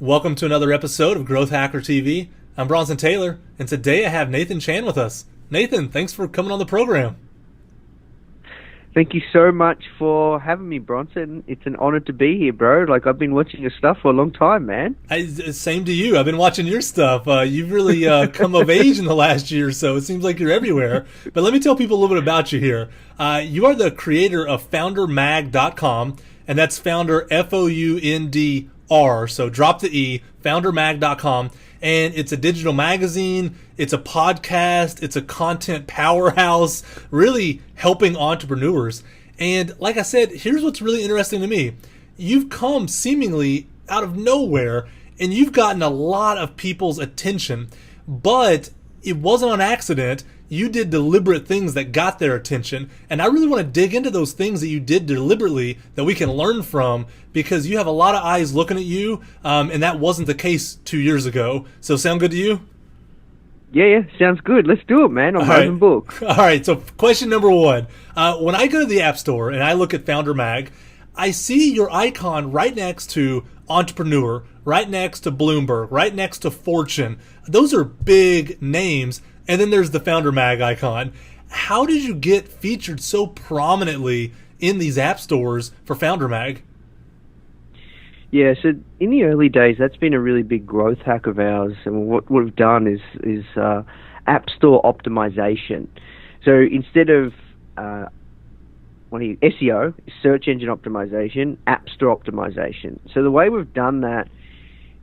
Welcome to another episode of Growth Hacker TV. I'm Bronson Taylor, and today I have Nathan Chan with us. Nathan, thanks for coming on the program. Thank you so much for having me, Bronson. It's an honor to be here, bro. I've been watching your stuff for a long time, man. Same to you. I've been watching your stuff. You've really come of age in the last year or so. It seems like you're everywhere. But let me tell people a little bit about you here. You are the creator of FoundrMag.com, and that's founder, F-O-U-N-D-R. So drop the E, FoundrMag.com. And it's a digital magazine, it's a podcast, it's a content powerhouse, really helping entrepreneurs. And like I said, here's what's really interesting to me. You've come seemingly out of nowhere, and you've gotten a lot of people's attention, but it wasn't on accident. You did deliberate things that got their attention, and I really want to dig into those things that you did deliberately that we can learn from, because you have a lot of eyes looking at you, and that wasn't the case 2 years ago. So sound good to you? Yeah, sounds good. Let's do it, man. I'm open book. All right, so question number one. When I go to the App Store and I look at Founder Mag, I see your icon right next to Entrepreneur, right next to Bloomberg, right next to Fortune. Those are big names. And then there's the Founder Mag icon. How did you get featured so prominently in these app stores for Founder Mag? Yeah, so in the early days, that's been a really big growth hack of ours. And what we've done is app store optimization. So instead of SEO, search engine optimization, app store optimization. So the way we've done that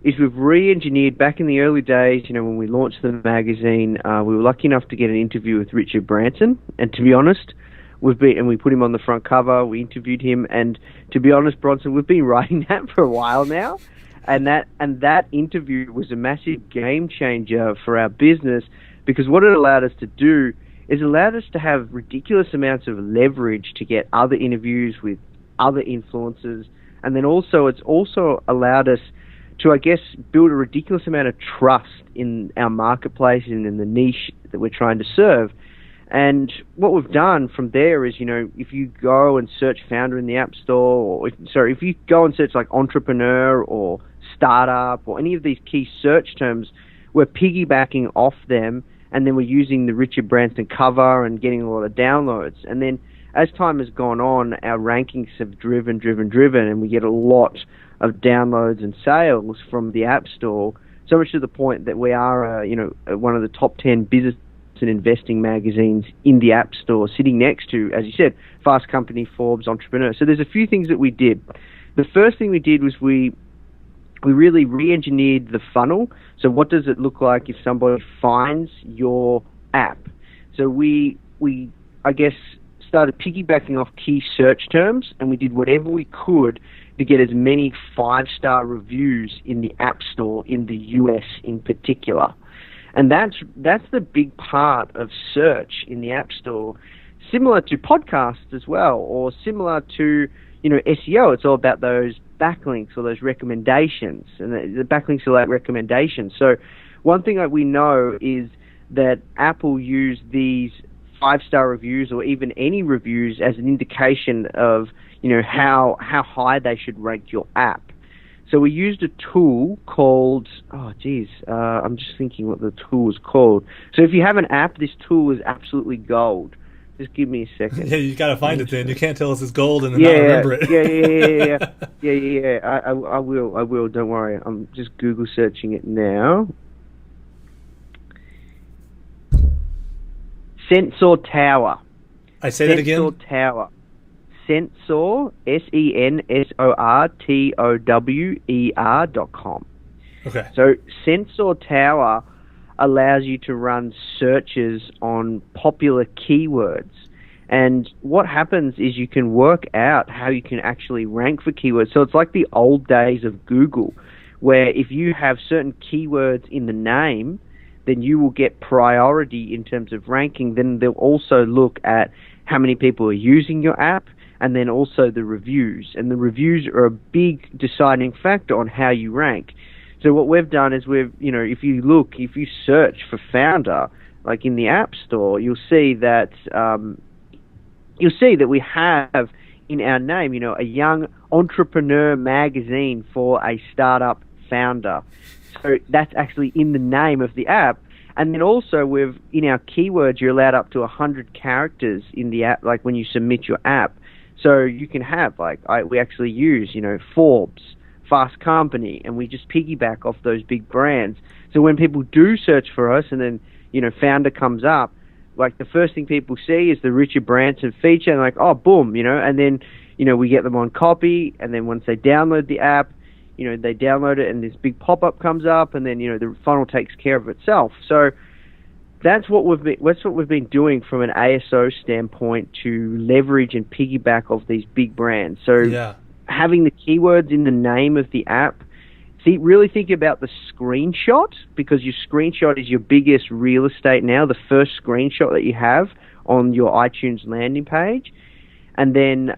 is we've re-engineered back in the early days, when we launched the magazine, we were lucky enough to get an interview with Richard Branson. And to be honest, we put him on the front cover, we interviewed him, and to be honest, Bronson, we've been writing that for a while now. And that interview was a massive game changer for our business, because what it allowed us to do is allowed us to have ridiculous amounts of leverage to get other interviews with other influencers. And then also, it's also allowed us to, I guess, build a ridiculous amount of trust in our marketplace and in the niche that we're trying to serve. And what we've done from there is, if you go and search Founder in the App Store, if you go and search like entrepreneur or startup or any of these key search terms, we're piggybacking off them, and then we're using the Richard Branson cover and getting a lot of downloads. And then as time has gone on, our rankings have driven, and we get a lot of downloads and sales from the App Store, so much to the point that we are, one of the top 10 business and investing magazines in the App Store, sitting next to, as you said, Fast Company, Forbes, Entrepreneur. So there's a few things that we did. The first thing we did was we really re-engineered the funnel. So what does it look like if somebody finds your app? So we I guess, started piggybacking off key search terms, and we did whatever we could to get as many 5-star reviews in the App Store in the US in particular. And that's the big part of search in the App Store, similar to podcasts as well, or similar to SEO. It's all about those backlinks or those recommendations, and the backlinks are like recommendations. So one thing that we know is that Apple use these 5-star reviews or even any reviews as an indication of how high they should rank your app. So we used a tool called, I'm just thinking what the tool is called. So if you have an app, this tool is absolutely gold. Just give me a second. Yeah, you got to find it then. You can't tell us it's gold and then not remember it. Yeah. I will. Don't worry. I'm just Google searching it now. Sensor Tower. I say that again? Sensor Tower. Sensor, SENSORTOWER.com. Okay. So Sensor Tower allows you to run searches on popular keywords. And what happens is you can work out how you can actually rank for keywords. So it's like the old days of Google, where if you have certain keywords in the name, then you will get priority in terms of ranking. Then they'll also look at how many people are using your app, and then also the reviews. And the reviews are a big deciding factor on how you rank. So what we've done is if you search for Founder, like in the App Store, you'll see that we have in our name, a young entrepreneur magazine for a startup founder. So that's actually in the name of the app. And then also in our keywords, you're allowed up to 100 characters in the app, like when you submit your app. So you can have, we actually use, Forbes, Fast Company, and we just piggyback off those big brands. So when people do search for us and then, founder comes up, like the first thing people see is the Richard Branson feature and like, oh, boom, and then, we get them on copy, and then once they download the app, they download it and this big pop-up comes up, and then, the funnel takes care of itself. So that's what we've been doing from an ASO standpoint to leverage and piggyback off these big brands. So having the keywords in the name of the app, really think about the screenshot, because your screenshot is your biggest real estate now, the first screenshot that you have on your iTunes landing page. And then,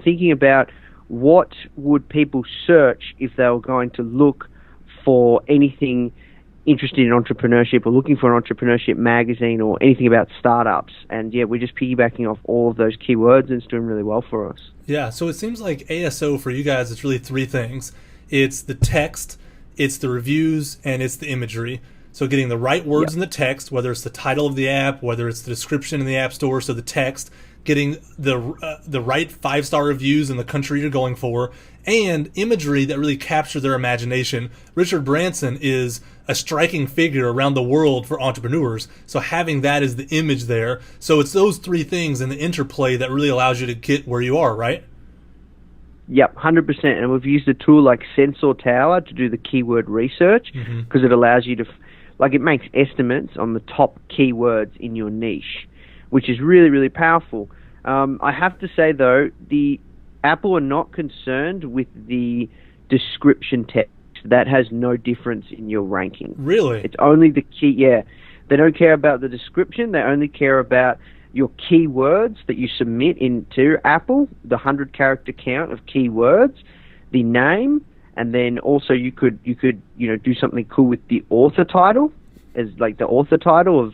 thinking about what would people search if they were going to look for anything interested in entrepreneurship or looking for an entrepreneurship magazine or anything about startups. And we're just piggybacking off all of those keywords, and it's doing really well for us. Yeah, so it seems like ASO for you guys, it's really three things. It's the text, it's the reviews, and it's the imagery. So getting the right words in the text, whether it's the title of the app, whether it's the description in the App Store, so the text, getting the right 5-star reviews in the country you're going for, and imagery that really capture their imagination. Richard Branson is a striking figure around the world for entrepreneurs, so having that as the image there. So it's those three things and the interplay that really allows you to get where you are, right? Yep, 100%. And we've used a tool like Sensor Tower to do the keyword research, because it allows you to, it makes estimates on the top keywords in your niche, which is really, really powerful. I have to say, though, the Apple are not concerned with the description text. That has no difference in your ranking. Really? It's only the key, They don't care about the description. They only care about your keywords that you submit into Apple, the 100-character count of keywords, the name, and then also you could do something cool with the author title, as like the author title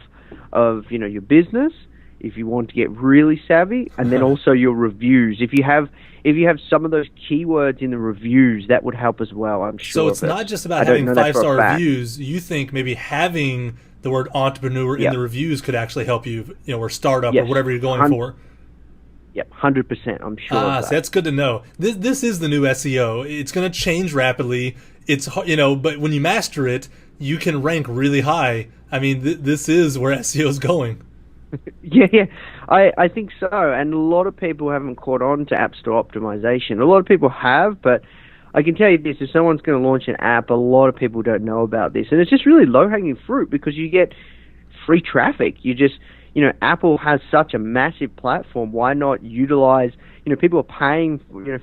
of your business, if you want to get really savvy, and then also your reviews. If you have some of those keywords in the reviews, that would help as well, I'm sure. So it's not just about having 5-star reviews. You think maybe having the word entrepreneur in the reviews could actually help you, or startup or whatever you're going for. Yep, 100%. I'm sure. So that's good to know. This is the new SEO. It's going to change rapidly. It's but when you master it, you can rank really high. I mean, this is where SEO is going. Yeah, I think so. And a lot of people haven't caught on to App Store optimization. A lot of people have, but I can tell you this, if someone's going to launch an app, a lot of people don't know about this. And it's just really low-hanging fruit, because you get free traffic. You just, Apple has such a massive platform. Why not utilize, people are paying,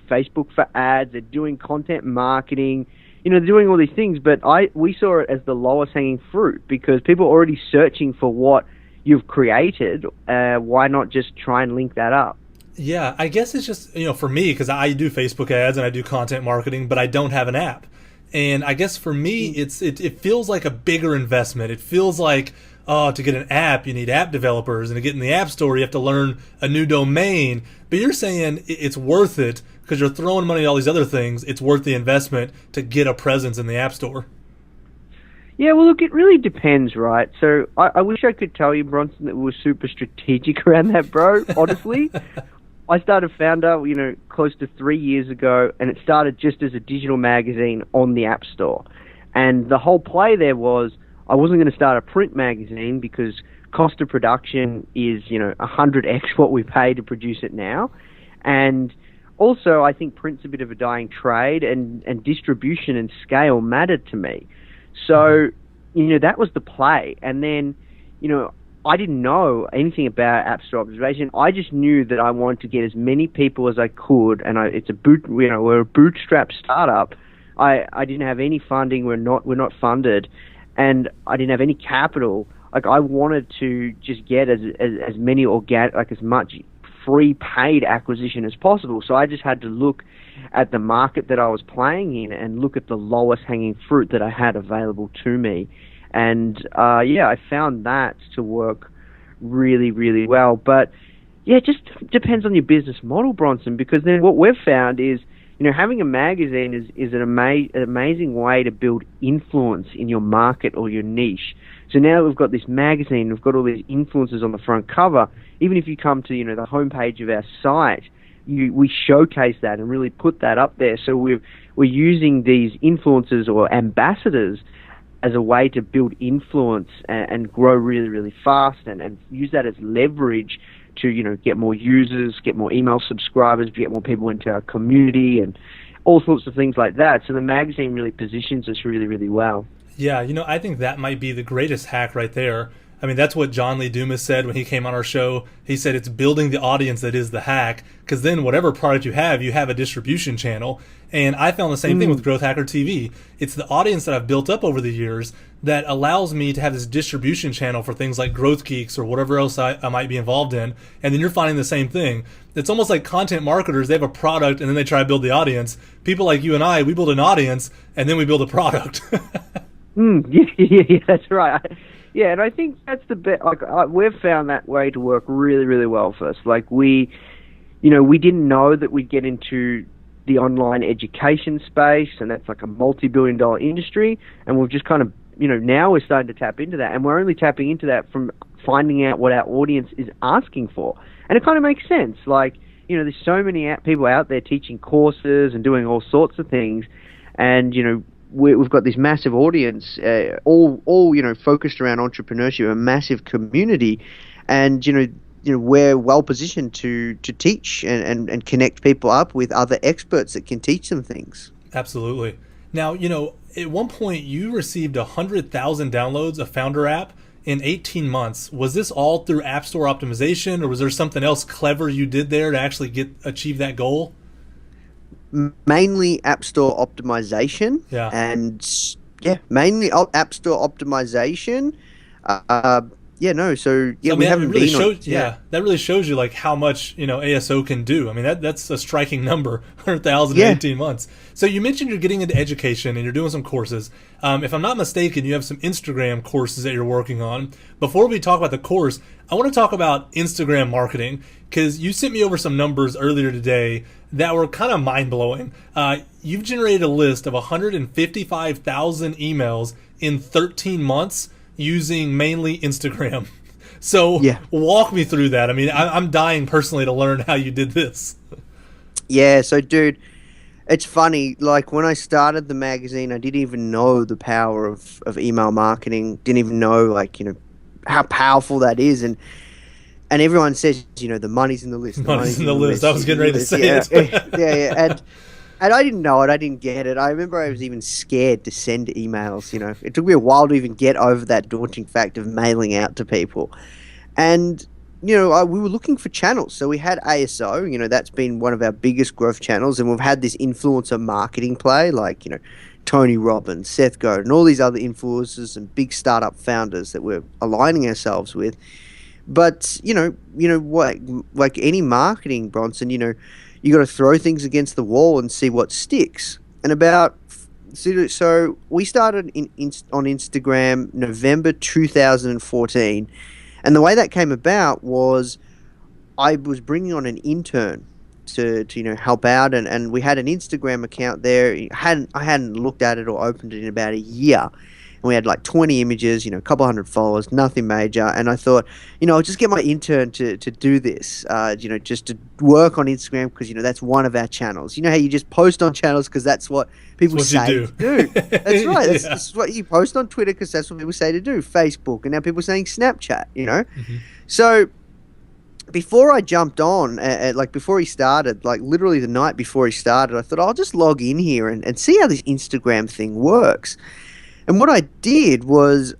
Facebook for ads. They're doing content marketing. They're doing all these things. But we saw it as the lowest-hanging fruit, because people are already searching for what you've created. Why not just try and link that up? Yeah, I guess it's just, for me, because I do Facebook ads and I do content marketing, but I don't have an app. And I guess for me, it feels like a bigger investment. It feels like, to get an app, you need app developers, and to get in the App Store, you have to learn a new domain. But you're saying it's worth it because you're throwing money at all these other things. It's worth the investment to get a presence in the App Store. Yeah, well, look, it really depends, right? So I wish I could tell you, Bronson, that we were super strategic around that, bro, honestly. I started Founder, close to 3 years ago, and it started just as a digital magazine on the App Store. And the whole play there was I wasn't going to start a print magazine because cost of production is, 100x what we pay to produce it now. And also, I think print's a bit of a dying trade, and distribution and scale mattered to me. So, that was the play. And then, I didn't know anything about App Store optimization. I just knew that I wanted to get as many people as I could, and we're a bootstrap startup. I didn't have any funding. We're not funded, and I didn't have any capital. Like, I wanted to just get as many as much free paid acquisition as possible. So I just had to look at the market that I was playing in and look at the lowest hanging fruit that I had available to me. And I found that to work really, really well. But it just depends on your business model, Bronson, because then what we've found is having a magazine is an amazing way to build influence in your market or your niche. So now we've got this magazine, we've got all these influencers on the front cover. Even if you come to, the homepage of our site, we showcase that and really put that up there. So we're using these influencers or ambassadors as a way to build influence and grow really, really fast and use that as leverage to, get more users, get more email subscribers, get more people into our community and all sorts of things like that. So the magazine really positions us really, really well. Yeah, I think that might be the greatest hack right there. I mean, that's what John Lee Dumas said when he came on our show. He said it's building the audience that is the hack, because then whatever product you have a distribution channel. And I found the same thing with Growth Hacker TV. It's the audience that I've built up over the years that allows me to have this distribution channel for things like Growth Geeks or whatever else I might be involved in. And then you're finding the same thing. It's almost like content marketers. They have a product and then they try to build the audience. People like you and I, we build an audience and then we build a product. Yeah, that's right. Yeah, and I think that's the best. We've found that way to work really, really well for us. Like we didn't know that we'd get into the online education space, and that's like a multi-billion-dollar industry. And we've just kind of, now we're starting to tap into that, and we're only tapping into that from finding out what our audience is asking for. And it kind of makes sense. Like, there's so many people out there teaching courses and doing all sorts of things, and we've got this massive audience, all focused around entrepreneurship, a massive community, and we're well positioned to teach and connect people up with other experts that can teach them things. Absolutely. Now, at one point you received 100,000 downloads of Founder app in 18 months. Was this all through App Store optimization, or was there something else clever you did there to actually achieve that goal? Mainly App Store optimization. Yeah. And mainly App Store optimization. We haven't really been shows, that really shows you like how much ASO can do. I mean, that's a striking number, 100,000 in 18 months. So you mentioned you're getting into education and you're doing some courses. If I'm not mistaken, you have some Instagram courses that you're working on. Before we talk about the course, I want to talk about Instagram marketing, because you sent me over some numbers earlier today that were kind of mind-blowing. You've generated a list of 155,000 emails in 13 months using mainly Instagram. So walk me through that. I mean, I'm dying personally to learn how you did this. Yeah, so dude, it's funny. Like when I started the magazine, I didn't even know the power of email marketing. Didn't even know how powerful that is. And everyone says, the money's in the list. Money's in the list. I was getting ready to say it. Yeah. And I didn't know it. I didn't get it. I remember I was even scared to send emails. It took me a while to even get over that daunting fact of mailing out to people. And, we were looking for channels. So we had ASO, that's been one of our biggest growth channels. And we've had this influencer marketing play like, Tony Robbins, Seth Godin, and all these other influencers and big startup founders that we're aligning ourselves with. But, what, like any marketing, Bronson, you got to throw things against the wall and see what sticks. And so we started on Instagram November 2014. And the way that came about was I was bringing on an intern to help out. And we had an Instagram account there. I hadn't looked at it or opened it in about a year. And we had like 20 images, a couple hundred followers, nothing major. And I thought, I'll just get my intern to do this, just to work on Instagram because, that's one of our channels. You know how you just post on channels because that's what people say to do. That's right. That's what you post on Twitter because that's what people say to do. Facebook. And now people are saying Snapchat, Mm-hmm. So before I jumped on, before he started, literally the night before he started, I thought, I'll just log in here and see how this Instagram thing works. And what I did was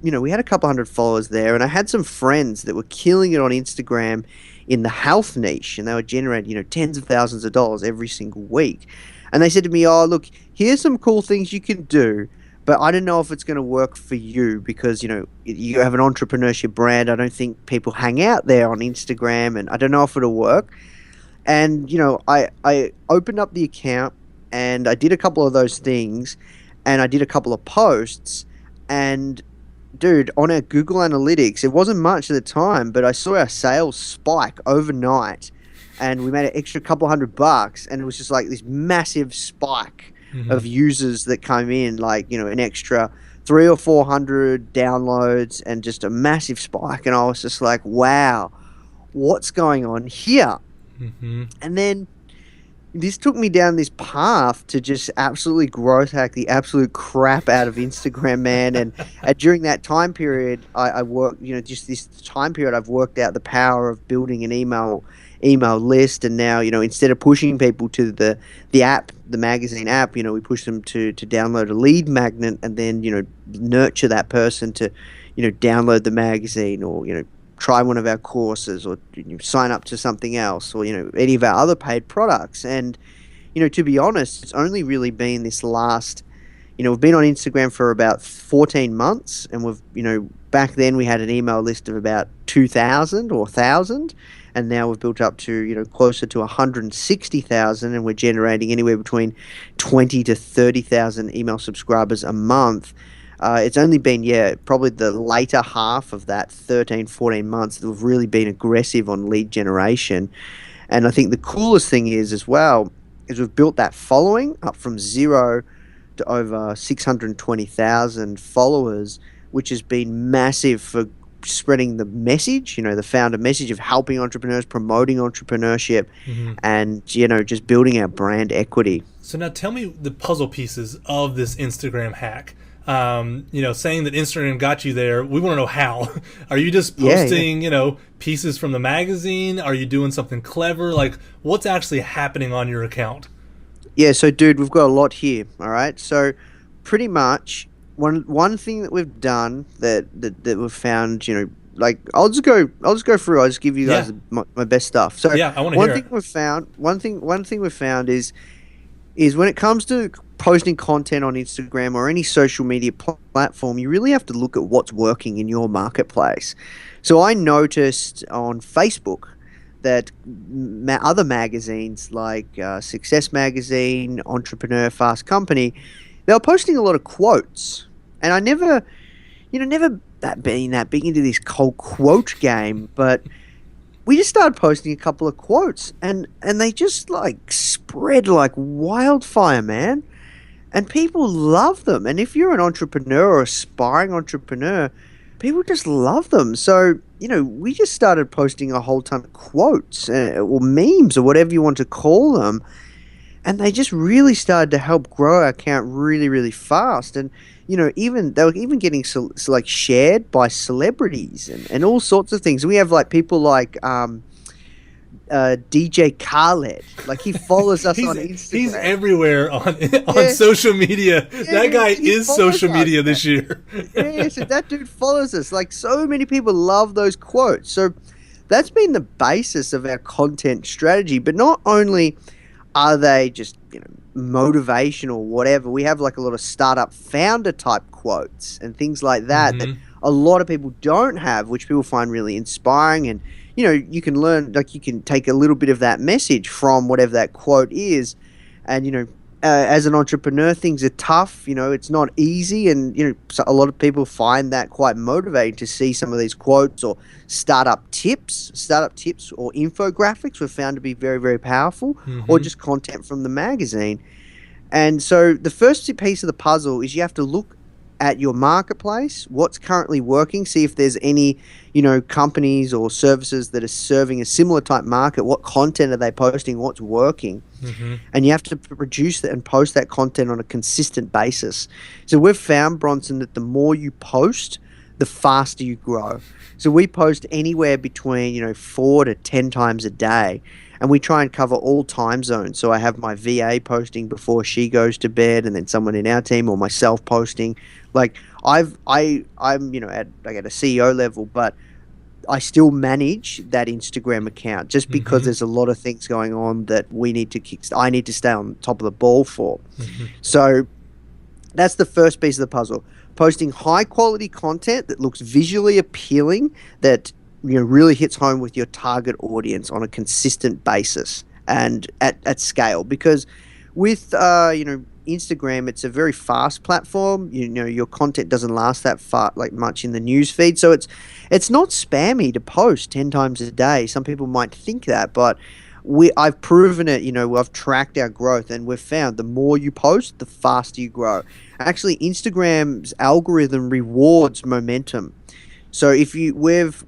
we had a couple hundred followers there, and I had some friends that were killing it on Instagram in the health niche, and they were generating, tens of thousands of dollars every single week. And they said to me, oh, look, here's some cool things you can do, but I don't know if it's going to work for you because, you have an entrepreneurship brand. I don't think people hang out there on Instagram, and I don't know if it'll work. And, I opened up the account, and I did a couple of those things, and I did a couple of posts, and dude, on our Google Analytics, it wasn't much at the time, but I saw our sales spike overnight. and we made an extra couple $100, and it was just like this massive spike of users that came in, like, you know, an extra 300 or 400 downloads and just a massive spike. And I was just like, wow, what's going on here? And then this took me down this path to just absolutely growth hack the absolute crap out of Instagram, man. And during that time period, I worked, you know, just this time period, I've worked out the power of building an email list. And now, you know, instead of pushing people to the app, the magazine app, you know, we push them to download a lead magnet, and then, you know, nurture that person to, you know, download the magazine, or, you know, try one of our courses, or, you know, sign up to something else, or, you know, any of our other paid products. And, you know, to be honest, it's only really been this last, you know, we've been on Instagram for about 14 months, and we've, you know, back then we had an email list of about 2,000 or 1,000, and now we've built up to, you know, closer to 160,000, and we're generating anywhere between 20 to 30,000 email subscribers a month. It's only been, probably the later half of that 13, 14 months that we've really been aggressive on lead generation. And I think the coolest thing is, as well, is we've built that following up from 0 to over 620,000 followers, which has been massive for spreading the message, you know, the founder message of helping entrepreneurs, promoting entrepreneurship, and, you know, just building our brand equity. So now tell me the puzzle pieces of this Instagram hack. You know, saying that Instagram got you there, we want to know how. Are you just posting, you know, pieces from the magazine? Are you doing something clever? Like, what's actually happening on your account? Yeah, so dude, we've got a lot here. All right. So pretty much one thing that we've done that we've found, you know, like I'll just go through. I'll just give you guys my best stuff. So I want to hear it. One thing we've found is when it comes to posting content on Instagram or any social media platform, you really have to look at what's working in your marketplace. So I noticed on Facebook that other magazines like Success Magazine, Entrepreneur, Fast Company, they were posting a lot of quotes. And I never been that big into this cold quote game, but we just started posting a couple of quotes, and they just like spread like wildfire, man. And people love them. And if you're an entrepreneur or aspiring entrepreneur, people just love them. So, you know, we just started posting a whole ton of quotes or memes or whatever you want to call them. And they just really started to help grow our account really, really fast. And, you know, they were even getting like shared by celebrities and all sorts of things. We have like people like DJ Khaled, like he follows us on Instagram. He's everywhere on social media. That guy is social media this year. So that dude follows us. Like, so many people love those quotes. So that's been the basis of our content strategy. But not only are they just, you know, motivational, whatever, we have like a lot of startup founder type quotes and things like that that a lot of people don't have, which people find really inspiring. And, you know, you can learn, like, you can take a little bit of that message from whatever that quote is. And, you know, as an entrepreneur, things are tough. You know, it's not easy. And, you know, so a lot of people find that quite motivating to see some of these quotes or startup tips or infographics were found to be very, very powerful, or just content from the magazine. And so the first piece of the puzzle is you have to look at your marketplace, what's currently working, see if there's any, you know, companies or services that are serving a similar type market. What content are they posting? What's working? And you have to produce that and post that content on a consistent basis. So we've found, Bronson, that the more you post, the faster you grow. So we post anywhere between, you know, 4 to 10 times a day. And we try and cover all time zones. So I have my VA posting before she goes to bed, and then someone in our team or myself posting. Like I'm, you know, at a CEO level, but I still manage that Instagram account just because there's a lot of things going on that I need to stay on top of the ball for. So that's the first piece of the puzzle. Posting high quality content that looks visually appealing, that, you know, really hits home with your target audience on a consistent basis and at scale. Because with you know, Instagram, it's a very fast platform. You know, your content doesn't last that far, like much in the news feed. So it's not spammy to post 10 times a day. Some people might think that, but I've proven it. I've tracked our growth, and we've found the more you post, the faster you grow. Actually, Instagram's algorithm rewards momentum. So if we've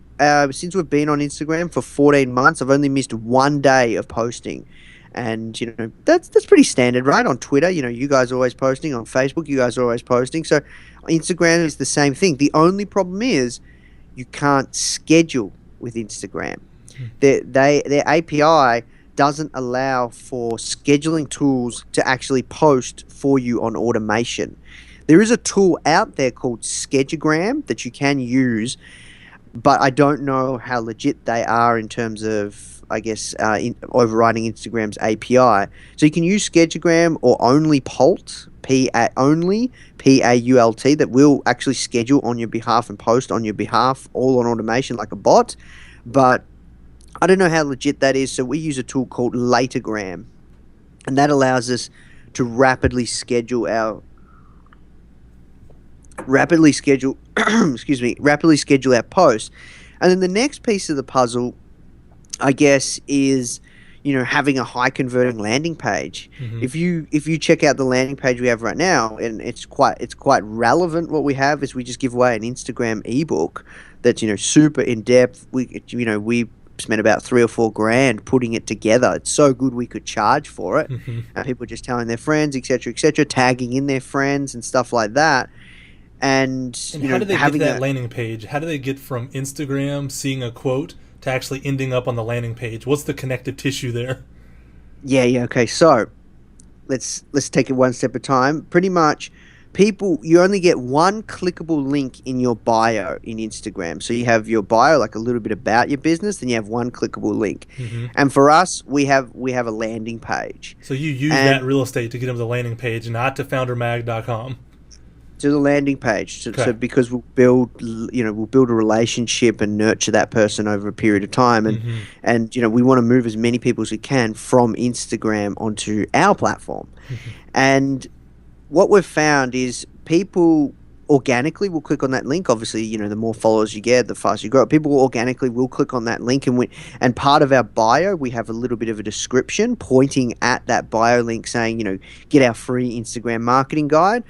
since we've been on Instagram for 14 months, I've only missed one day of posting. And that's pretty standard, right? On Twitter, you guys are always posting. On Facebook, you guys are always posting. So Instagram is the same thing. The only problem is you can't schedule with Instagram. Their API doesn't allow for scheduling tools to actually post for you on automation. There is a tool out there called Schedugram that you can use, but I don't know how legit they are in terms of, I guess, overriding Instagram's API. So you can use Schedugram or only Pult, P-A-U-L-T, that will actually schedule on your behalf and post on your behalf, all on automation like a bot. But I don't know how legit that is, so we use a tool called Latergram, and that allows us to rapidly schedule our posts. And then the next piece of the puzzle, I guess, is having a high converting landing page. If you check out the landing page we have right now, and it's quite relevant. What we have is we just give away an Instagram ebook that's super in depth. We spent about $3 or $4 putting it together. It's so good we could charge for it. And people just telling their friends, etc., tagging in their friends and stuff like that. And how do they get that landing page? How do they get from Instagram seeing a quote to actually ending up on the landing page? What's the connective tissue there? Yeah. Okay. So let's take it one step at a time. Pretty much, you only get one clickable link in your bio in Instagram. So you have your bio, like a little bit about your business, then you have one clickable link. And for us, we have a landing page. So you use that real estate to get them to the landing page, not to FoundrMag.com. To the landing page, so because we'll build a relationship and nurture that person over a period of time, and we want to move as many people as we can from Instagram onto our platform. And what we've found is people organically will click on that link. Obviously, the more followers you get, the faster you grow. People organically will click on that link, and part of our bio, we have a little bit of a description pointing at that bio link saying, get our free Instagram marketing guide.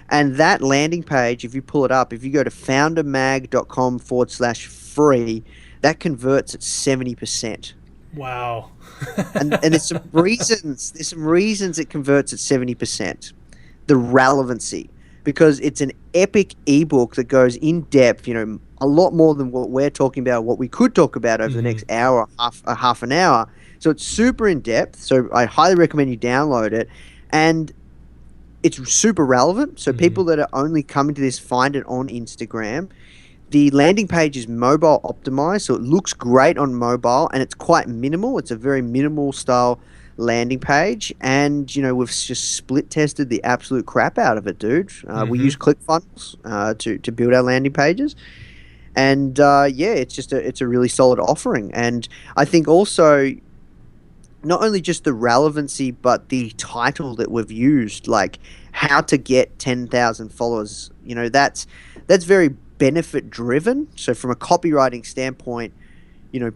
And that landing page, if you pull it up, if you go to FoundrMag.com/free, that converts at 70%. Wow. and there's some reasons. There's some reasons it converts at 70%. The relevancy, because it's an epic ebook that goes in depth. A lot more than what we're talking about, what we could talk about over the next hour, half an hour. So it's super in depth. So I highly recommend you download it, and it's super relevant. So people that are only coming to this find it on Instagram. The landing page is mobile optimized, so it looks great on mobile, and it's quite minimal. It's a very minimal style landing page, and we've just split tested the absolute crap out of it, dude. We use ClickFunnels to build our landing pages, and it's a really solid offering. And I think also, not only just the relevancy, but the title that we've used, like how to get 10,000 followers. That's very benefit driven. So from a copywriting standpoint,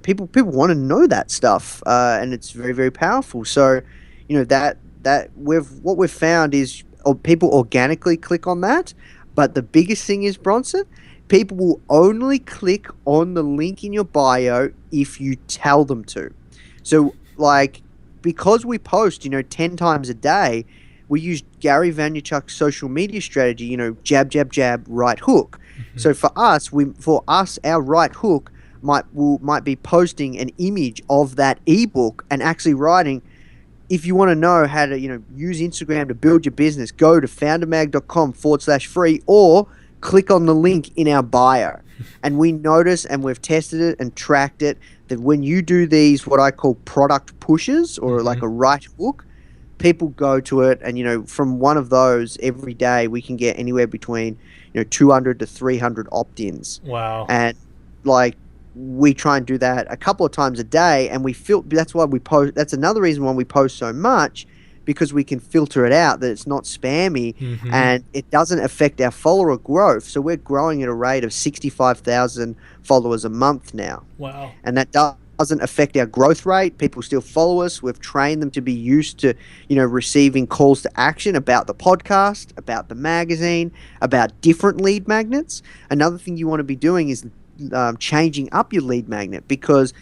people want to know that stuff, and it's very, very powerful. So, what we've found is people organically click on that. But the biggest thing is, Bronson, people will only click on the link in your bio if you tell them to. So, because we post, 10 times a day, we use Gary Vaynerchuk's social media strategy, jab, jab, jab, right hook. So for us, our right hook might be posting an image of that ebook and actually writing, if you want to know how to, use Instagram to build your business, go to FoundrMag.com/free or click on the link in our bio. And we notice, and we've tested it and tracked it, that when you do these, what I call product pushes, or like a right hook, people go to it. And, from one of those every day, we can get anywhere between, 200 to 300 opt-ins. Wow. And we try and do that a couple of times a day, and that's why we post. That's another reason why we post so much, because we can filter it out, that it's not spammy, and it doesn't affect our follower growth. So we're growing at a rate of 65,000 followers a month now. Wow. And that doesn't affect our growth rate. People still follow us. We've trained them to be used to, receiving calls to action about the podcast, about the magazine, about different lead magnets. Another thing you want to be doing is changing up your lead magnet, because,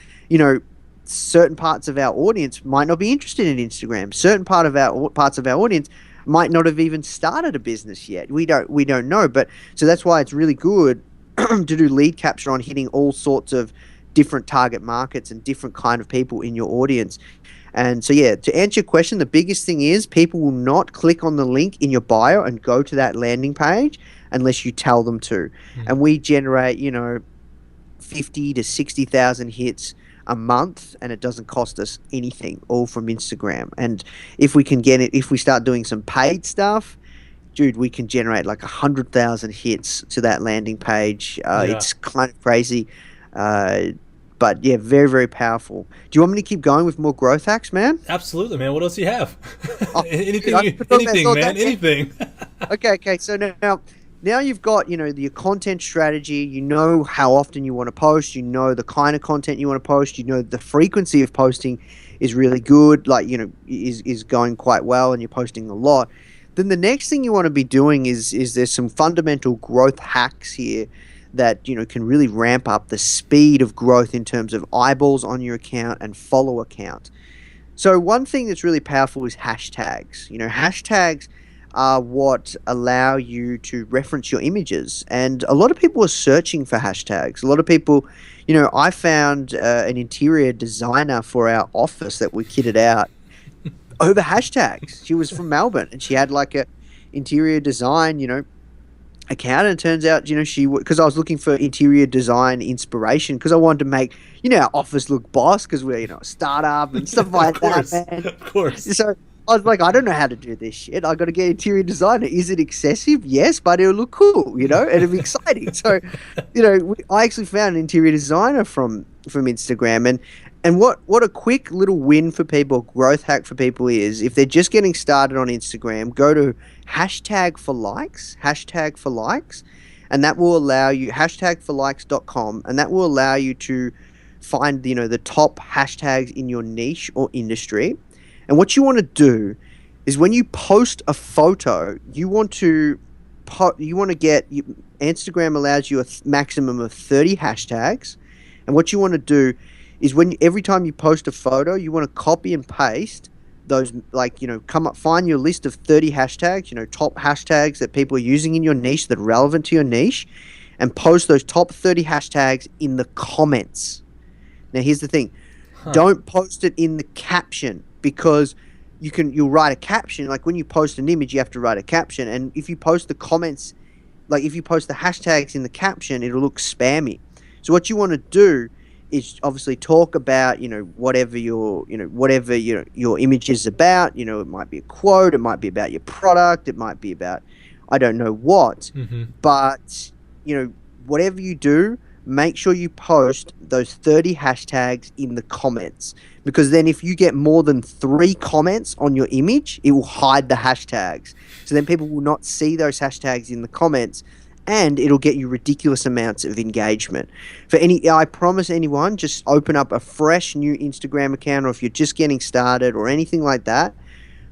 certain parts of our audience might not be interested in Instagram. Certain parts of our audience might not have even started a business yet. We don't know. But so that's why it's really good to do lead capture on hitting all sorts of different target markets and different kind of people in your audience. And so, yeah, to answer your question, the biggest thing is people will not click on the link in your bio and go to that landing page unless you tell them to. And we generate, 50 to 60,000 hits a month, and it doesn't cost us anything, all from Instagram. And if we can get it, if we start doing some paid stuff, dude, we can generate like 100,000 hits to that landing page. It's kind of crazy. But yeah, very, very powerful. Do you want me to keep going with more growth hacks, man? Absolutely, man. What else do you have? Anything, man. Anything. Okay. So now you've got, your content strategy. You know how often you want to post. You know the kind of content you want to post. You know the frequency of posting is really good, is going quite well, and you're posting a lot. Then the next thing you want to be doing is there's some fundamental growth hacks here that can really ramp up the speed of growth in terms of eyeballs on your account and follower count. So one thing that's really powerful is hashtags. Hashtags are what allow you to reference your images, and a lot of people are searching for hashtags. A lot of people, I found an interior designer for our office that we kitted out over hashtags. She was from Melbourne, and she had like a interior design, account, and it turns out, because I was looking for interior design inspiration, because I wanted to make, our office look boss, because we're, a startup and stuff like that, man. Of course. So I was like, I don't know how to do this shit. I got to get interior designer. Is it excessive? Yes, but it'll look cool, and it'll be exciting. So, I actually found an interior designer from Instagram, and what a quick little win for people, growth hack for people is, if they're just getting started on Instagram, go to hashtag for likes, and that will allow you, hashtagforlikes.com, and that will allow you to find, the top hashtags in your niche or industry. And what you want to do is, when you post a photo, you want to get, Instagram allows you a maximum of 30 hashtags. And what you want to do is, every time you post a photo, you want to copy and paste those, find your list of 30 hashtags, top hashtags that people are using in your niche that are relevant to your niche, and post those top 30 hashtags in the comments. Now, here's the thing. Don't post it in the caption, because you'll write a caption. Like when you post an image, you have to write a caption. And if you post the comments, if you post the hashtags in the caption, it'll look spammy. So what you want to do is obviously talk about, whatever your image is about. It might be a quote, it might be about your product, it might be about, I don't know what. But, whatever you do, make sure you post those 30 hashtags in the comments, because then if you get more than 3 comments on your image, it will hide the hashtags. So then people will not see those hashtags in the comments, and it'll get you ridiculous amounts of engagement. I promise anyone, just open up a fresh new Instagram account, or if you're just getting started or anything like that,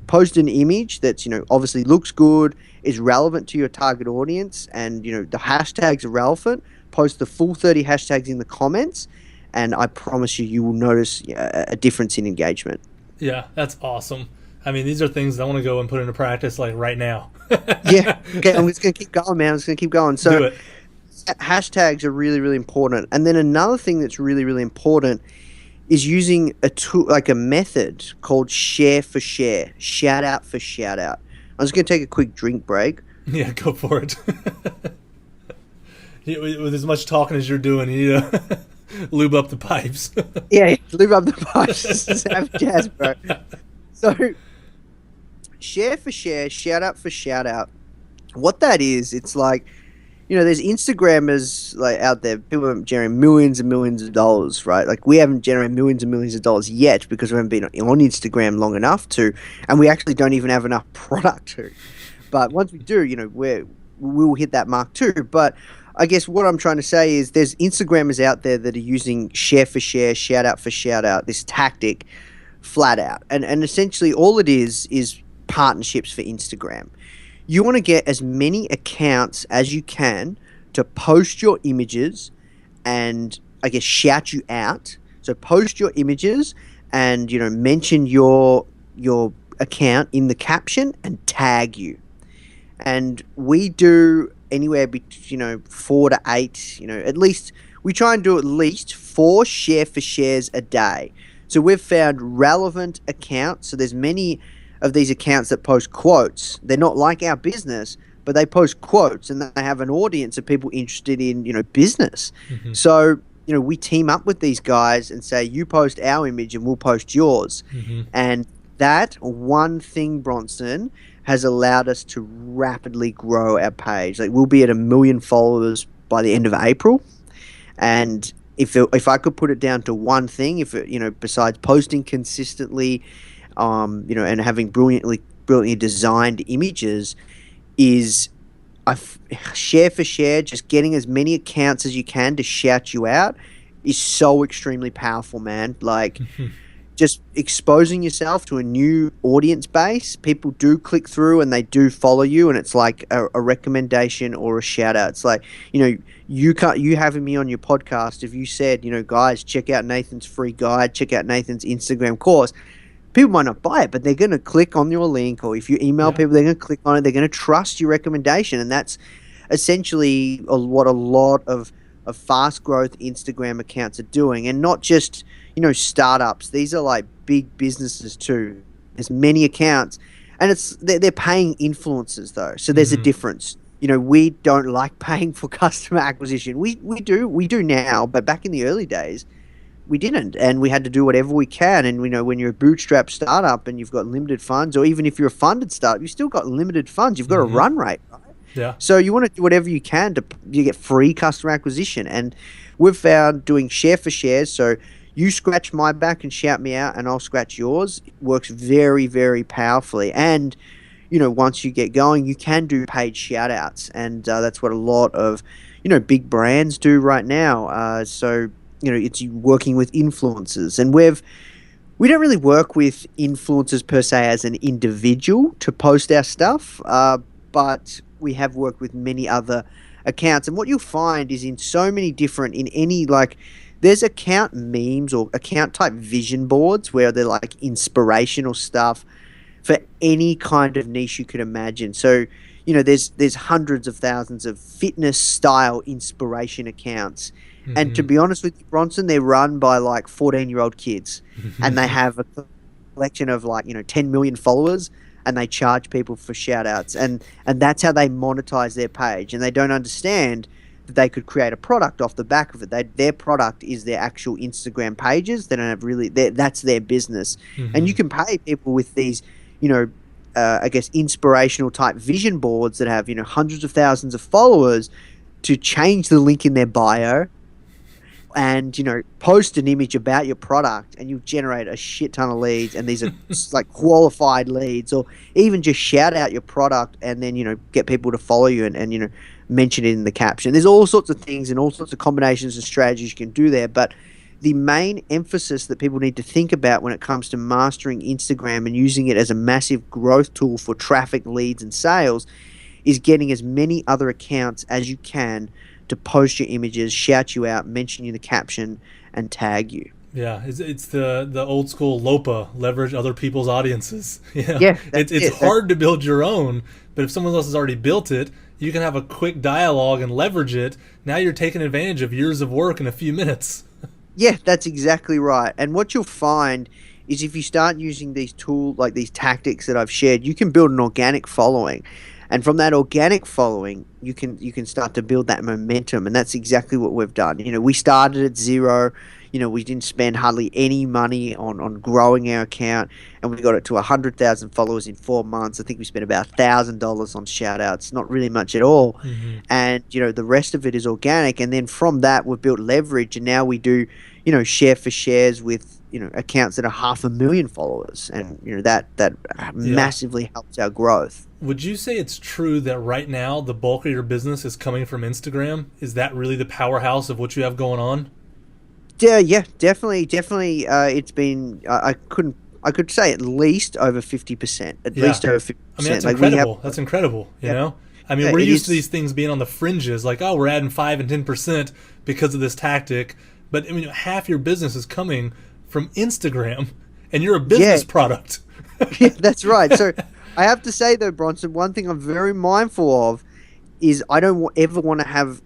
post an image that's, obviously looks good, is relevant to your target audience, and, the hashtags are relevant. Post the full 30 hashtags in the comments, and I promise you will notice a difference in engagement. Yeah, that's awesome. I mean, these are things that I want to go and put into practice right now. Yeah, okay, I'm just going to keep going, man. I'm just going to keep going. So, do it. Hashtags are really, really important. And then another thing that's really, really important is using a tool, like a method called share for share, shout out for shout out. I'm just going to take a quick drink break. Yeah, go for it. With as much talking as you're doing, you need to lube up the pipes. Yeah, lube up the pipes. Just have jazz, bro. So, share for share, shout out for shout out. What that is, it's like, there's Instagrammers out there, people are generating millions and millions of dollars, right? Like, we haven't generated millions and millions of dollars yet, because we haven't been on Instagram long enough to, and we actually don't even have enough product to. But once we do, we'll hit that mark too. But I guess what I'm trying to say is there's Instagrammers out there that are using share for share, shout out for shout out, this tactic flat out. And essentially all it is partnerships for Instagram. You want to get as many accounts as you can to post your images and I guess shout you out. So post your images and mention your account in the caption and tag you. And we do anywhere between 4 to 8, at least we try and do at least 4 share for shares a day. So we've found relevant accounts. So there's many of these accounts that post quotes. They're not like our business, but they post quotes and they have an audience of people interested in business. Mm-hmm. So we team up with these guys and say, you post our image and we'll post yours. Mm-hmm. And that one thing, Bronson, has allowed us to rapidly grow our page. Like we'll be at 1 million followers by the end of April. And if I could put it down to one thing, besides posting consistently, and having brilliantly designed images, is share for share, just getting as many accounts as you can to shout you out is so extremely powerful, man. Like just exposing yourself to a new audience base. People do click through and they do follow you, and it's like a recommendation or a shout out. It's like, you having me on your podcast, if you said, guys, check out Nathan's free guide, check out Nathan's Instagram course, people might not buy it, but they're going to click on your link, or if you email people, they're going to click on it. They're going to trust your recommendation. And that's essentially what a lot of fast growth Instagram accounts are doing. And not just, startups. These are like big businesses too. There's many accounts, and they're paying influencers though. So there's a difference. We don't like paying for customer acquisition. We do now, but back in the early days, we didn't, and we had to do whatever we can. And when you're a bootstrap startup and you've got limited funds, or even if you're a funded startup, you've still got limited funds. You've got a run rate, right? Yeah. So you want to do whatever you can you get free customer acquisition. And we've found doing share for shares. So you scratch my back and shout me out, and I'll scratch yours. It works very, very powerfully. And once you get going, you can do paid shout outs, and that's what a lot of big brands do right now. So it's working with influencers, and we don't really work with influencers per se as an individual to post our stuff, but we have worked with many other accounts. And what you'll find is in so many different, there's account memes or account type vision boards where they're like inspirational stuff for any kind of niche you could imagine. So, there's hundreds of thousands of fitness style inspiration accounts. Mm-hmm. And to be honest with you, Bronson, they're run by like 14-year-old kids and they have a collection of 10 million followers, and they charge people for shout outs. And that's how they monetize their page. And they don't understand that they could create a product off the back of it. Their product is their actual Instagram pages. They don't have that's their business. Mm-hmm. And you can pay people with these, I guess, inspirational type vision boards that have, hundreds of thousands of followers to change the link in their bio and, post an image about your product, and you generate a shit ton of leads. And these are like qualified leads, or even just shout out your product and then, get people to follow you and mention it in the caption. There's all sorts of things and all sorts of combinations and strategies you can do there. But the main emphasis that people need to think about when it comes to mastering Instagram and using it as a massive growth tool for traffic, leads, and sales is getting as many other accounts as you can to post your images, shout you out, mention you in the caption, and tag you. Yeah, it's the old school LOPA, leverage other people's audiences. Yeah, it's hard to build your own, but if someone else has already built it, you can have a quick dialogue and leverage it. Now you're taking advantage of years of work in a few minutes. Yeah, that's exactly right. And what you'll find is if you start using these tools, like these tactics that I've shared, you can build an organic following. And from that organic following, you can start to build that momentum. And that's exactly what we've done. We started at zero. We didn't spend hardly any money on growing our account, and we got it to 100,000 followers in 4 months. I think we spent about $1,000 on shout outs, not really much at all. Mm-hmm. And, the rest of it is organic. And then from that, we've built leverage, and now we do, share for shares with, accounts that are 500,000 followers, and that massively helps our growth. Would you say it's true that right now the bulk of your business is coming from Instagram? Is that really the powerhouse of what you have going on? Yeah, definitely. It's been I could say at least over 50%. At least over 50%. I mean, that's incredible. That's incredible. You know, I mean, we're used to these things being on the fringes, like, oh, we're adding 5 and 10% because of this tactic. But I mean, half your business is coming from Instagram, and you're a business product. Yeah, that's right. So I have to say though, Bronson, one thing I'm very mindful of is I don't ever want to have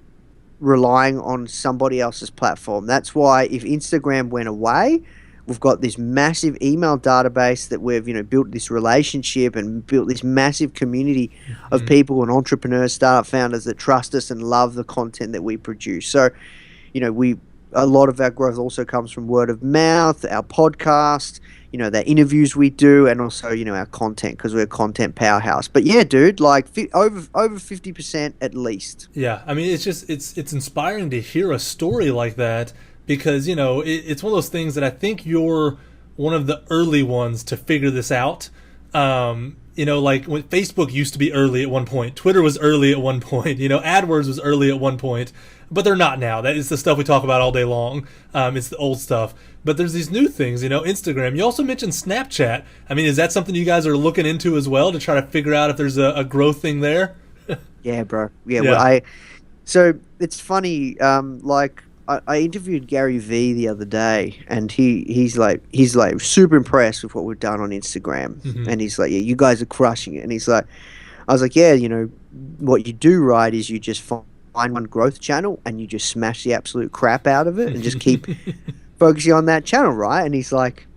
relying on somebody else's platform. That's why if Instagram went away, we've got this massive email database that we've built this relationship and built this massive community of people and entrepreneurs, startup founders that trust us and love the content that we produce. So, a lot of our growth also comes from word of mouth, our podcast, the interviews we do, and also, our content, because we're a content powerhouse. But yeah, dude, like over 50% at least. Yeah, I mean, it's inspiring to hear a story like that, because, it's one of those things that I think you're one of the early ones to figure this out. Like when Facebook used to be early at one point, Twitter was early at one point, AdWords was early at one point, but they're not now. That is the stuff we talk about all day long. It's the old stuff. But there's these new things, Instagram. You also mentioned Snapchat. I mean, is that something you guys are looking into as well to try to figure out if there's a growth thing there? Yeah, bro. Yeah. Well, so it's funny. I interviewed Gary Vee the other day, and he's like super impressed with what we've done on Instagram, and he's like, yeah, you guys are crushing it. And he's like, I was like, yeah, what you do right is you just find one growth channel and you just smash the absolute crap out of it and just keep focusing on that channel, right? And he's like,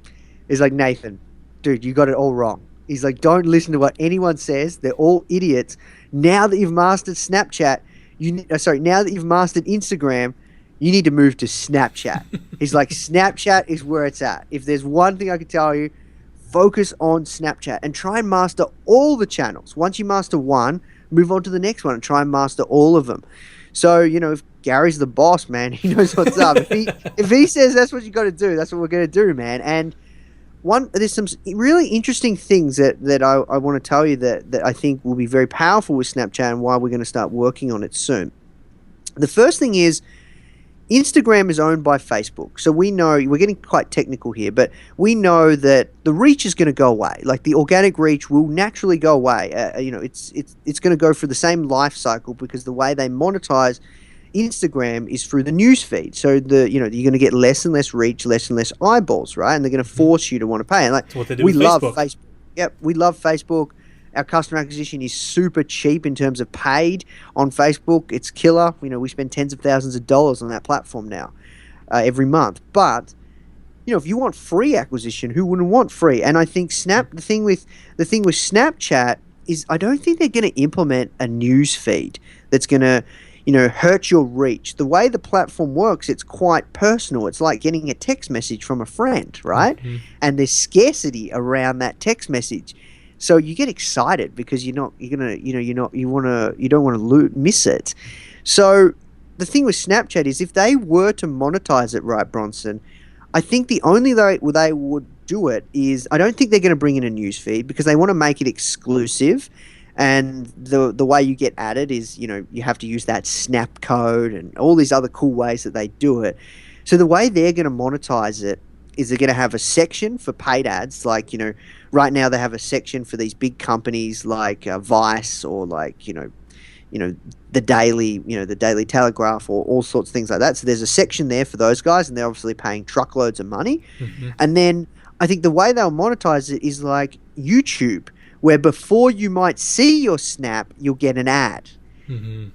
Nathan, dude, you got it all wrong. He's like, don't listen to what anyone says. They're all idiots. Now that you've mastered Snapchat, now that you've mastered Instagram, you need to move to Snapchat. He's like, Snapchat is where it's at. If there's one thing I can tell you, focus on Snapchat and try and master all the channels. Once you master one, move on to the next one and try and master all of them. So, if Gary's the boss, man, he knows what's up. If he says that's what you got to do, that's what we're going to do, man. And there's some really interesting things that I want to tell you that I think will be very powerful with Snapchat and why we're going to start working on it soon. The first thing is, Instagram is owned by Facebook. So we know, we're getting quite technical here, but we know that the reach is going to go away. Like the organic reach will naturally go away. It's going to go through the same life cycle, because the way they monetize Instagram is through the news feed. So you're going to get less and less reach, less and less eyeballs, right? And they're going to force you to want to pay. And that's what they do with Facebook. Yep, we love Facebook. Our customer acquisition is super cheap in terms of paid on Facebook. It's killer. We spend tens of thousands of dollars on that platform now every month. But if you want free acquisition, who wouldn't want free? And I think the thing with Snapchat is I don't think they're going to implement a news feed that's going to hurt your reach. The way the platform works, it's quite personal. It's like getting a text message from a friend, right? And there's scarcity around that text message. So you get excited because you don't want to miss it. So the thing with Snapchat is, if they were to monetize it right, Bronson, I think the only way they would do it is, I don't think they're going to bring in a news feed, because they want to make it exclusive. And the way you get added is, you have to use that snap code and all these other cool ways that they do it. So the way they're going to monetize it is they're going to have a section for paid ads. Like, right now they have a section for these big companies like Vice, or like, the Daily Telegraph, or all sorts of things like that. So there's a section there for those guys, and they're obviously paying truckloads of money. And then I think the way they'll monetize it is like YouTube, where before you might see your snap, you'll get an ad.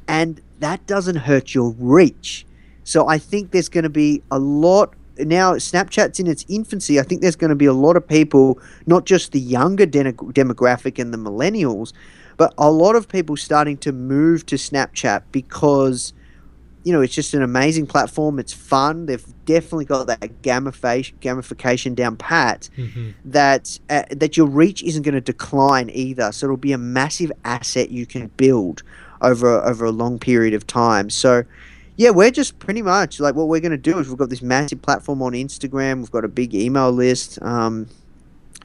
And that doesn't hurt your reach. So I think there's going to be a lot. Now Snapchat's in its infancy. I think there's going to be a lot of people, not just the younger demographic and the millennials, but a lot of people starting to move to Snapchat because, it's just an amazing platform. It's fun. They've definitely got that gamification down pat, that your reach isn't going to decline either. So it'll be a massive asset you can build over a long period of time. So, Yeah, we're just pretty much like what we're going to do is we've got this massive platform on Instagram. We've got a big email list.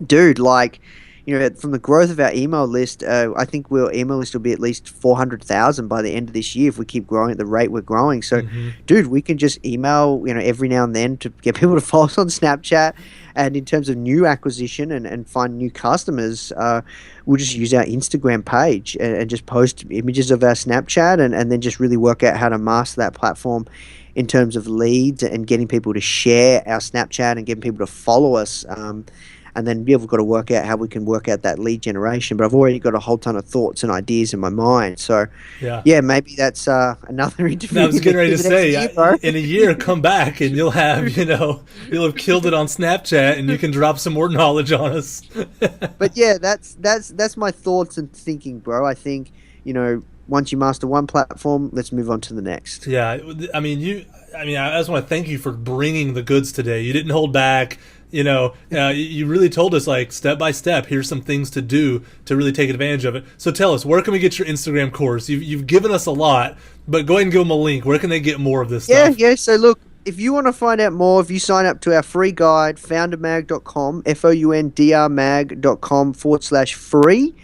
Dude, like, from the growth of our email list, I think our email list will be at least 400,000 by the end of this year if we keep growing at the rate we're growing. So, dude, we can just email, every now and then to get people to follow us on Snapchat. And in terms of new acquisition and find new customers, we'll just use our Instagram page and just post images of our Snapchat and then just really work out how to master that platform in terms of leads and getting people to share our Snapchat and getting people to follow us. And then we've got to work out how we can work out that lead generation. But I've already got a whole ton of thoughts and ideas in my mind. So, yeah, maybe that's another interview. I was getting ready to say, in a year, come back and you'll have, you'll have killed it on Snapchat and you can drop some more knowledge on us. But yeah, that's my thoughts and thinking, bro. I think, once you master one platform, let's move on to the next. Yeah, I just want to thank you for bringing the goods today. You didn't hold back. You really told us, like, step by step, here's some things to do to really take advantage of it. So tell us, where can we get your Instagram course? You've given us a lot, but go ahead and give them a link. Where can they get more of this stuff? Yeah. So look, if you want to find out more, if you sign up to our free guide, FoundrMag.com, FoundrMag.com/free,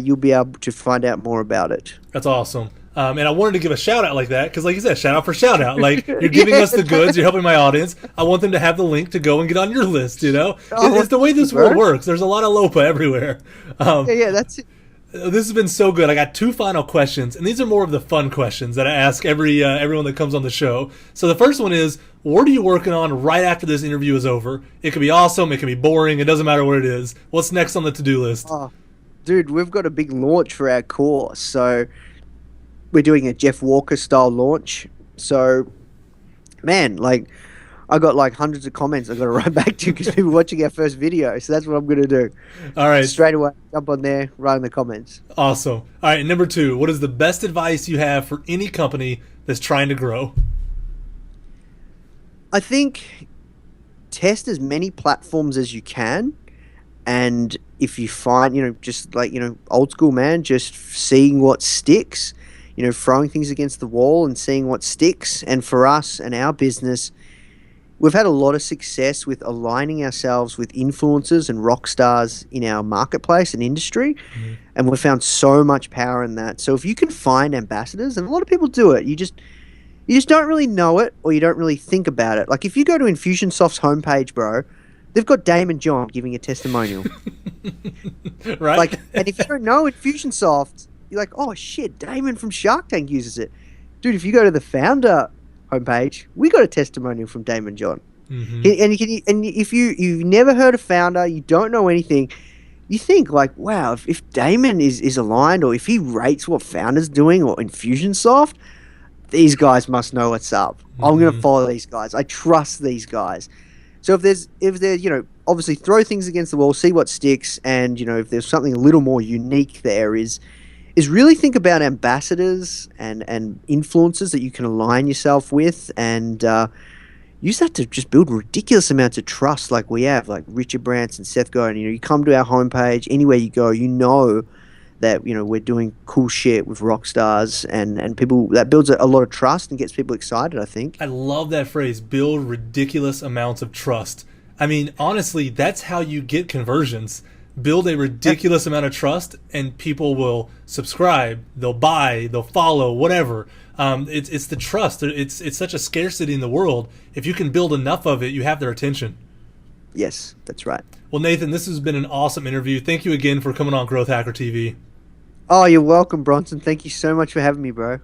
you'll be able to find out more about it. That's awesome. And I wanted to give a shout out like that because, like you said, shout out for shout out. Like, you're giving us the goods, you're helping my audience. I want them to have the link to go and get on your list. It's the way this world works. There's a lot of LOPA everywhere. That's it. This has been so good. I got 2 final questions, and these are more of the fun questions that I ask everyone that comes on the show. So the first one is, what are you working on right after this interview is over? It could be awesome. It can be boring. It doesn't matter what it is. What's next on the to-do list? Dude, we've got a big launch for our course. So we're doing a Jeff Walker style launch. So, man, like, I got like hundreds of comments I got to write back to because people are watching our first video. So that's what I'm going to do. All right. Straight away, jump on there, write in the comments. Awesome. All right. Number 2, what is the best advice you have for any company that's trying to grow? I think test as many platforms as you can. And if you find, just like, old school, man, just seeing what sticks. Throwing things against the wall and seeing what sticks. And for us and our business, we've had a lot of success with aligning ourselves with influencers and rock stars in our marketplace and industry. And we've found so much power in that. So if you can find ambassadors, and a lot of people do it, you just don't really know it or you don't really think about it. Like, if you go to Infusionsoft's homepage, bro, they've got Damon John giving a testimonial. Right. Like, and if you don't know Infusionsoft, you're like, oh shit, Damon from Shark Tank uses it. Dude, if you go to the founder homepage, we got a testimonial from Damon John. And if you've never heard of Founder, you don't know anything, you think like, wow, if Damon is aligned or if he rates what Founder's doing or Infusionsoft, these guys must know what's up. I'm going to follow these guys. I trust these guys. So if there's obviously throw things against the wall, see what sticks, and if there's something a little more unique there is really think about ambassadors and influencers that you can align yourself with and use that to just build ridiculous amounts of trust like we have, like Richard Branson, Seth Godin. You come to our homepage, anywhere you go, that we're doing cool shit with rock stars and people. That builds a lot of trust and gets people excited, I think. I love that phrase, build ridiculous amounts of trust. I mean, honestly, that's how you get conversions. Build a ridiculous amount of trust and people will subscribe, they'll buy, they'll follow, whatever. It's the trust. It's such a scarcity in the world. If you can build enough of it, you have their attention. Yes, that's right. Well, Nathan, this has been an awesome interview. Thank you again for coming on Growth Hacker TV. Oh, you're welcome, Bronson. Thank you so much for having me, bro.